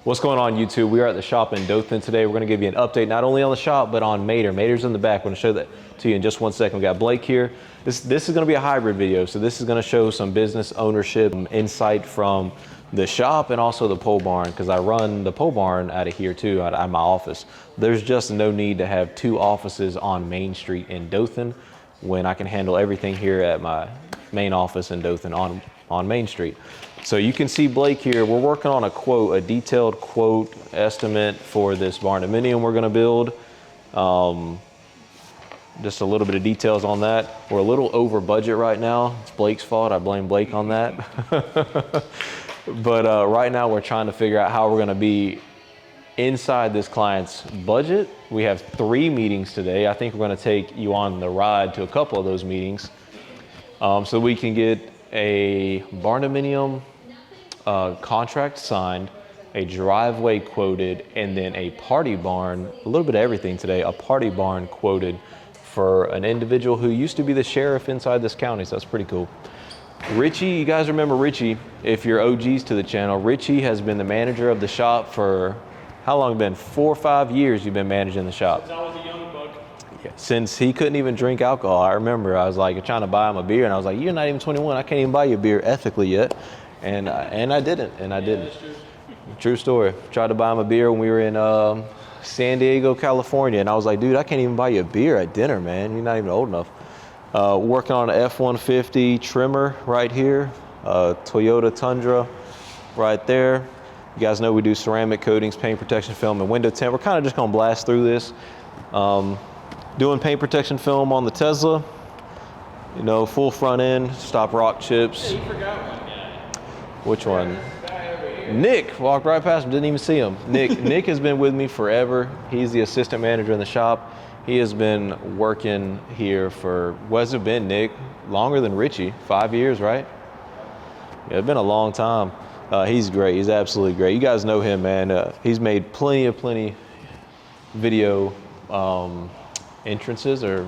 What's going on, YouTube? We are at the shop in Dothan today. We're going to give you an update not only on the shop, but on Mater. Mater's in the back. I'm going to show that to you in just 1 second. We got Blake here. This is going to be a hybrid video. So this is going to show some business ownership insight from the shop and also the pole barn, because I run the pole barn out of here too, out of my office. There's just no need to have two offices on Main Street in Dothan when I can handle everything here at my main office in Dothan on Main Street. So you can see Blake here. We're working on a quote, a detailed quote estimate for this barn-dominium we're gonna build. Just a little bit of details on that. We're a little over budget right now. It's Blake's fault, I blame Blake on that. But right now we're trying to figure out how we're gonna be inside this client's budget. We have 3 meetings today. I think we're gonna take you on the ride to a couple of those meetings so we can get a barn-dominium contract signed, a driveway quoted, and then a party barn, a little bit of everything today, a party barn quoted for an individual who used to be the sheriff inside this county, so that's pretty cool. Richie, you guys remember Richie, if you're OGs to the channel. Richie has been the manager of the shop for, how long been? 4 or 5 years you've been managing the shop. Since I was a young buck. Yeah, since he couldn't even drink alcohol. I remember I was like trying to buy him a beer and I was like, you're not even 21, I can't even buy you a beer ethically yet. And I didn't. Yeah, that's true. True story. Tried to buy him a beer when we were in San Diego, California, and I was like, dude, I can't even buy you a beer at dinner, man. You're not even old enough. Working on an F-150 trimmer right here, Toyota Tundra right there. You guys know we do ceramic coatings, paint protection film, and window tint. We're kind of just gonna blast through this. Doing paint protection film on the Tesla. You know, full front end, stop rock chips. Hey, you forgot one guy. Which one? Guy over here. Nick, walked right past him, didn't even see him. Nick has been with me forever. He's the assistant manager in the shop. He has been working here for, what has it been, Nick? Longer than Richie, 5 years, right? Yeah, it's been a long time. He's great, he's absolutely great. You guys know him, man. He's made plenty video entrances, or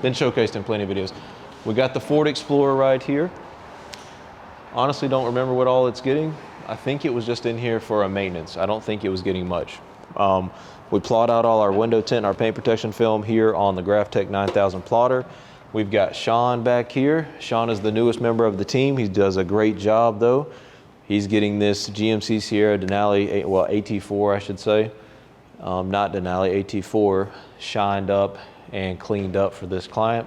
been showcased in plenty of videos. We got the Ford Explorer right here. Honestly, don't remember what all it's getting. I think it was just in here for a maintenance. I don't think it was getting much. We plot out all our window tint and our paint protection film here on the GraphTech 9000 plotter. We've got Sean back here. Sean is the newest member of the team. He does a great job though. He's getting this GMC Sierra Denali, well, AT4 I should say. Not Denali, AT4, shined up and cleaned up for this client.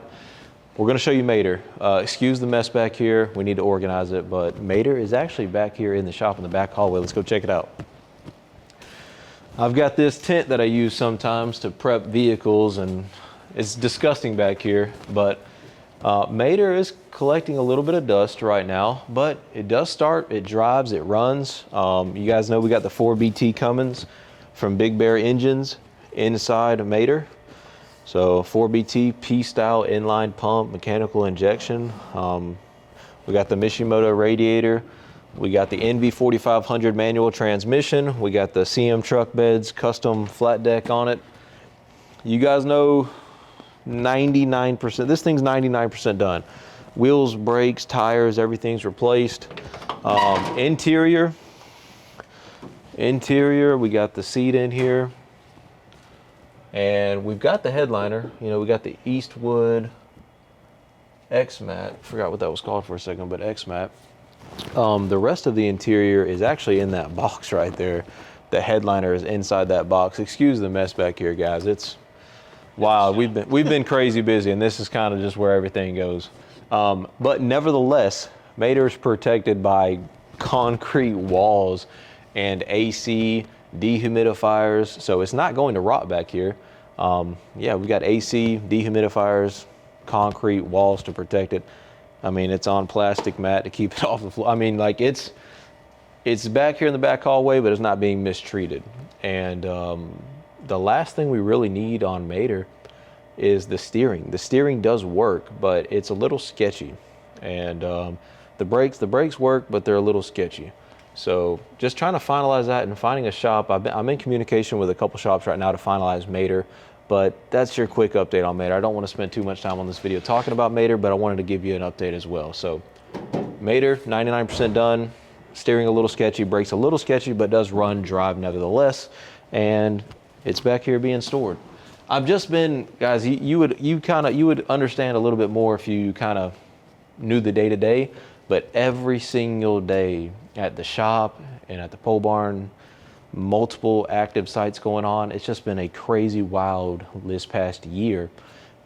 We're gonna show you Mater. Excuse the mess back here. We need to organize it, but Mater is actually back here in the shop in the back hallway. Let's go check it out. I've got this tent that I use sometimes to prep vehicles, and it's disgusting back here, but Mater is collecting a little bit of dust right now, but it does start, it drives, it runs. You guys know we got the 4BT Cummins from Big Bear Engines inside of Mater. So 4BT P-style inline pump, mechanical injection. We got the Mishimoto radiator. We got the NV4500 manual transmission. We got the CM truck beds, custom flat deck on it. You guys know 99%, this thing's 99% done. Wheels, brakes, tires, everything's replaced. Interior, we got the seat in here. And we've got the headliner, you know, we got the Eastwood X-Mat. Forgot what that was called for a second, but X-Mat. The rest of the interior is actually in that box right there. The headliner is inside that box. Excuse the mess back here, guys. It's wild. We've been crazy busy, and this is kind of just where everything goes. But nevertheless, Mater is protected by concrete walls and AC dehumidifiers, so it's not going to rot back here. Yeah, we've got AC, dehumidifiers, concrete walls to protect it. I mean, it's on plastic mat to keep it off the floor. I mean, like it's back here in the back hallway, but it's not being mistreated. And the last thing we really need on Mater is the steering. The steering does work, but it's a little sketchy. And the brakes work, but they're a little sketchy. So just trying to finalize that and finding a shop. I'm in communication with a couple shops right now to finalize Mater, but that's your quick update on Mater. I don't want to spend too much time on this video talking about Mater, but I wanted to give you an update as well. So Mater, 99% done. steering a little sketchy, brakes a little sketchy, but does run, drive nevertheless. And it's back here being stored. I've just been, guys, you would understand a little bit more if you kind of knew the day to day, but every single day at the shop and at the pole barn, multiple active sites going on. It's just been a crazy wild this past year.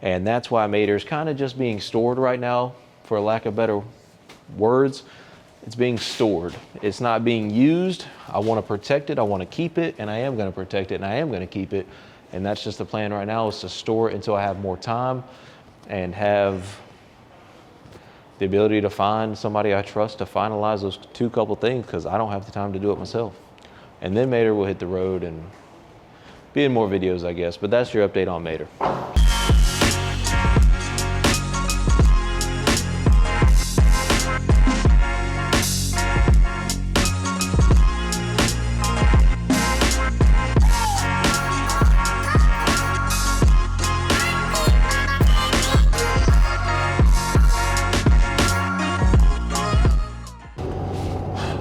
And that's why Mater's kind of just being stored right now, for lack of better words. It's being stored. It's not being used. I want to protect it. I want to keep it, and I am going to protect it, and I am going to keep it. And that's just the plan right now, is to store it until I have more time and have the ability to find somebody I trust to finalize those couple things, because I don't have the time to do it myself. And then Mater will hit the road and be in more videos, I guess. But that's your update on Mater.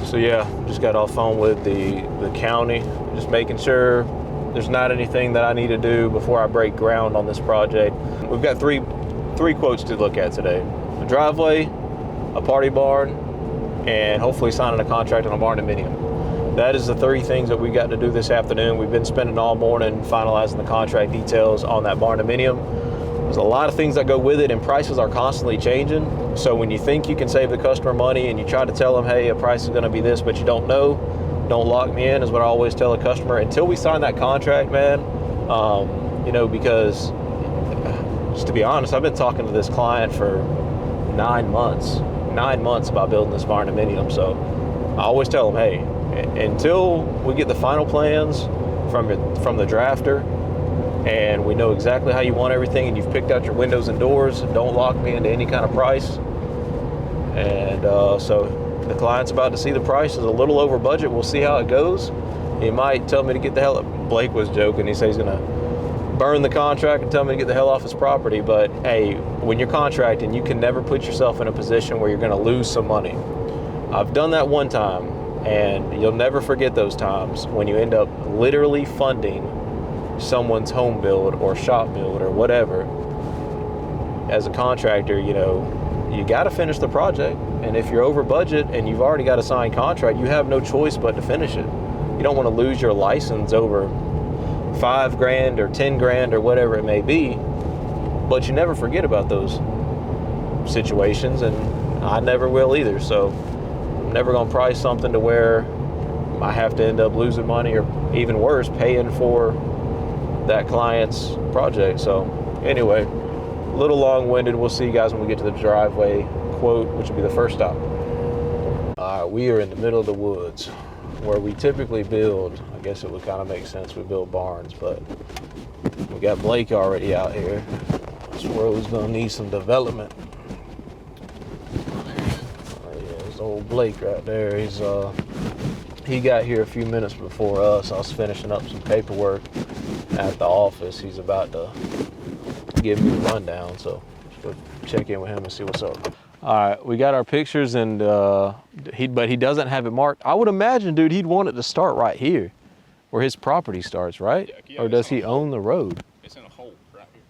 So yeah, just got off phone with the county, just making sure there's not anything that I need to do before I break ground on this project. We've got three quotes to look at today: a driveway, a party barn, and hopefully signing a contract on a barn dominium. That is the 3 things that we got to do this afternoon. We've been spending all morning finalizing the contract details on that barn dominium. There's a lot of things that go with it, and prices are constantly changing. So when you think you can save the customer money and you try to tell them, hey, a price is going to be this, but you don't know, don't lock me in, is what I always tell a customer until we sign that contract, man. You know, because just to be honest, I've been talking to this client for 9 months about building this barn dominium. So I always tell them, hey, until we get the final plans from the drafter, and we know exactly how you want everything, and you've picked out your windows and doors, don't lock me into any kind of price. And so the client's about to see the price is a little over budget. We'll see how it goes. He might tell me to get the hell up. Blake was joking. He said he's gonna burn the contract and tell me to get the hell off his property. But hey, when you're contracting, you can never put yourself in a position where you're gonna lose some money. I've done that one time, and you'll never forget those times when you end up literally funding someone's home build or shop build or whatever. As a contractor, you know, you got to finish the project, and if you're over budget and you've already got a signed contract, you have no choice but to finish it. You don't want to lose your license over $5,000 or $10,000 or whatever it may be, but you never forget about those situations, and I never will either. So I'm never going to price something to where I have to end up losing money, or even worse, paying for that client's project. So anyway, a little long-winded. We'll see you guys when we get to the driveway quote, which will be the first stop. All right, we are in the middle of the woods where we typically build. I guess it would kind of make sense we build barns, but we got Blake already out here. This road's gonna need some development. Oh yeah, there's old Blake right there. He got here a few minutes before us. I was finishing up some paperwork at the office. He's about to give me the rundown, so let's go check in with him and see what's up. All right, we got our pictures, and but he doesn't have it marked. I would imagine, dude, he'd want it to start right here, where his property starts, right? Yeah, or does he own the road? It's in a hole right here.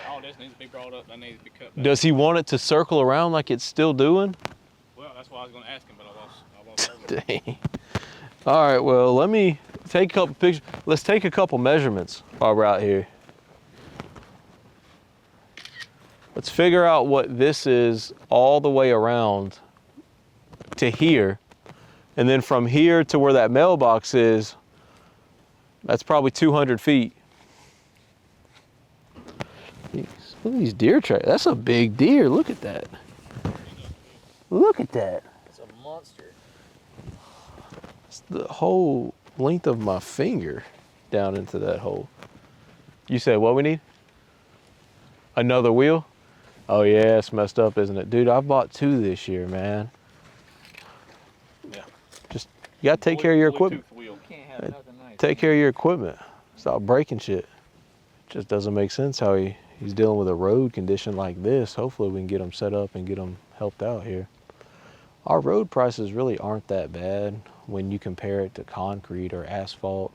All this needs to be brought up. That needs to be cut back. Does he want it to circle around like it's still doing? Well, that's what I was going to ask him, but I lost Dang. All right, well, let me take a couple pictures. Let's take a couple measurements while we're out here. Let's figure out what this is all the way around to here. And then from here to where that mailbox is, that's probably 200 feet. Jeez, look at these deer tracks. That's a big deer. Look at that. Look at that. It's a monster. It's the whole length of my finger down into that hole. You said what we need? Another wheel? Oh yeah, it's messed up, isn't it? Dude, I bought 2 this year, man. Yeah. Just, you gotta take care of your equipment. Can't have nothing nice. Take care of your equipment. Stop breaking shit. Just doesn't make sense how he's dealing with a road condition like this. Hopefully we can get him set up and get him helped out here. Our road prices really aren't that bad when you compare it to concrete or asphalt,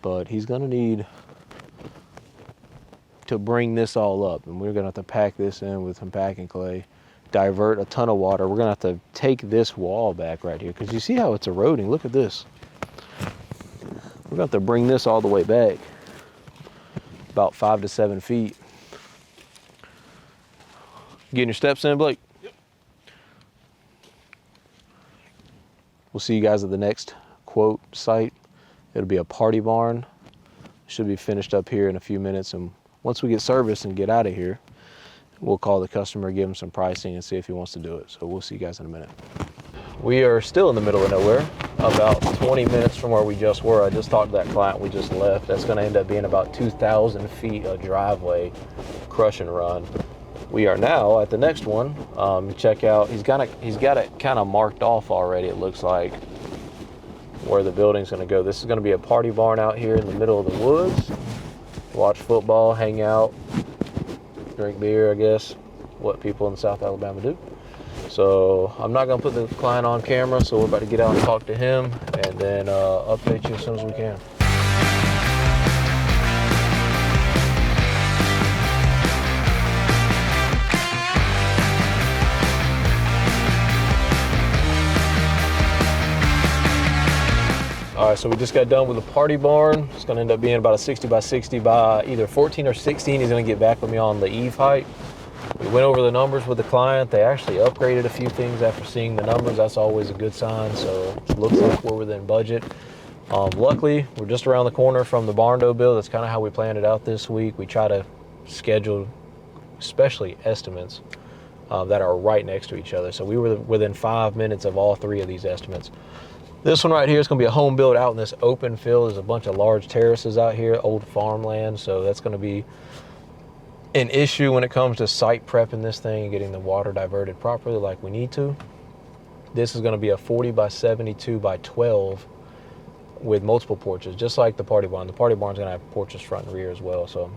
but he's gonna need to bring this all up, and we're gonna have to pack this in with some packing clay, divert a ton of water. We're gonna have to take this wall back right here, because you see how it's eroding. Look at this. We're gonna have to bring this all the way back about 5 to 7 feet. Getting your steps in, Blake? Yep. We'll see you guys at the next quote site. It'll be a party barn. Should be finished up here in a few minutes, and once we get service and get out of here, we'll call the customer, give him some pricing, and see if he wants to do it. So we'll see you guys in a minute. We are still in the middle of nowhere, about 20 minutes from where we just were. I just talked to that client we just left. That's gonna end up being about 2,000 feet of driveway, crush and run. We are now at the next one. Check out, he's got it kind of marked off already, it looks like, where the building's gonna go. This is gonna be a party barn out here in the middle of the woods. Watch football, hang out, drink beer, I guess, what people in South Alabama do. So I'm not gonna put the client on camera, so we're about to get out and talk to him, and then update you as soon as we can. All right, so we just got done with the party barn. It's gonna end up being about a 60 by 60 by either 14 or 16. He's gonna get back with me on the eave height. We went over the numbers with the client. They actually upgraded a few things after seeing the numbers. That's always a good sign, so it looks like we're within budget. Luckily, we're just around the corner from the barn door build. That's kind of how we planned it out this week. We try to schedule, especially estimates, that are right next to each other. So we were within 5 minutes of all three of these estimates. This one right here is going to be a home build out in this open field. There's a bunch of large terraces out here, old farmland, so that's going to be an issue when it comes to site prepping this thing and getting the water diverted properly like we need to. This is going to be a 40 by 72 by 12 with multiple porches, just like the party barn. The party barn's going to have porches front and rear as well. So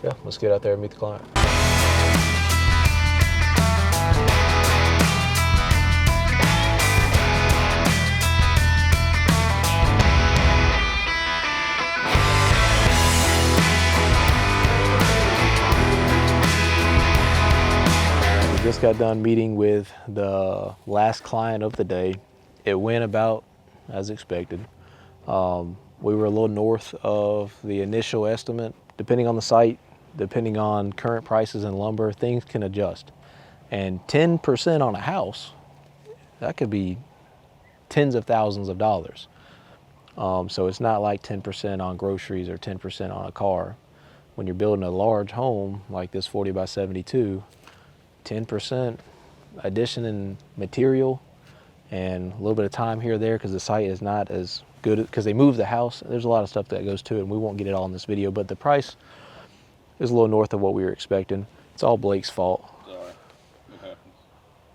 yeah, let's get out there and meet the client. Just got done meeting with the last client of the day. It went about as expected. We were a little north of the initial estimate. Depending on the site, depending on current prices in lumber, things can adjust. And 10% on a house, that could be tens of thousands of dollars. So it's not like 10% on groceries or 10% on a car. When you're building a large home like this 40 by 72, 10% addition in material and a little bit of time here or there, because the site is not as good, because they moved the house. There's a lot of stuff that goes to it, and we won't get it all in this video, but the price is a little north of what we were expecting. It's all Blake's fault. It happens.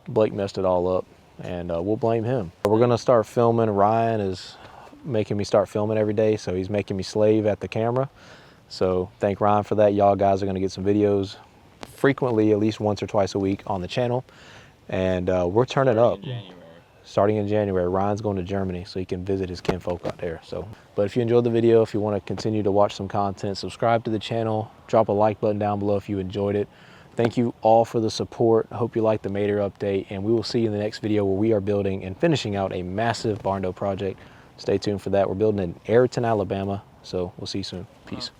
Blake messed it all up, and we'll blame him. We're gonna start filming. Ryan is making me start filming every day, so he's making me slave at the camera. So thank Ryan for that. Y'all guys are gonna get some videos frequently, at least once or twice a week on the channel, and we're turning up. Starting in January. Ryan's going to Germany so he can visit his kinfolk out there. So, but if you enjoyed the video, if you want to continue to watch some content, subscribe to the channel, drop a like button down below if you enjoyed it. Thank you all for the support. I hope you liked the Mater update, and we will see you in the next video where we are building and finishing out a massive barn door project. Stay tuned for that. We're building in Ayrton, Alabama, so we'll see you soon. Peace.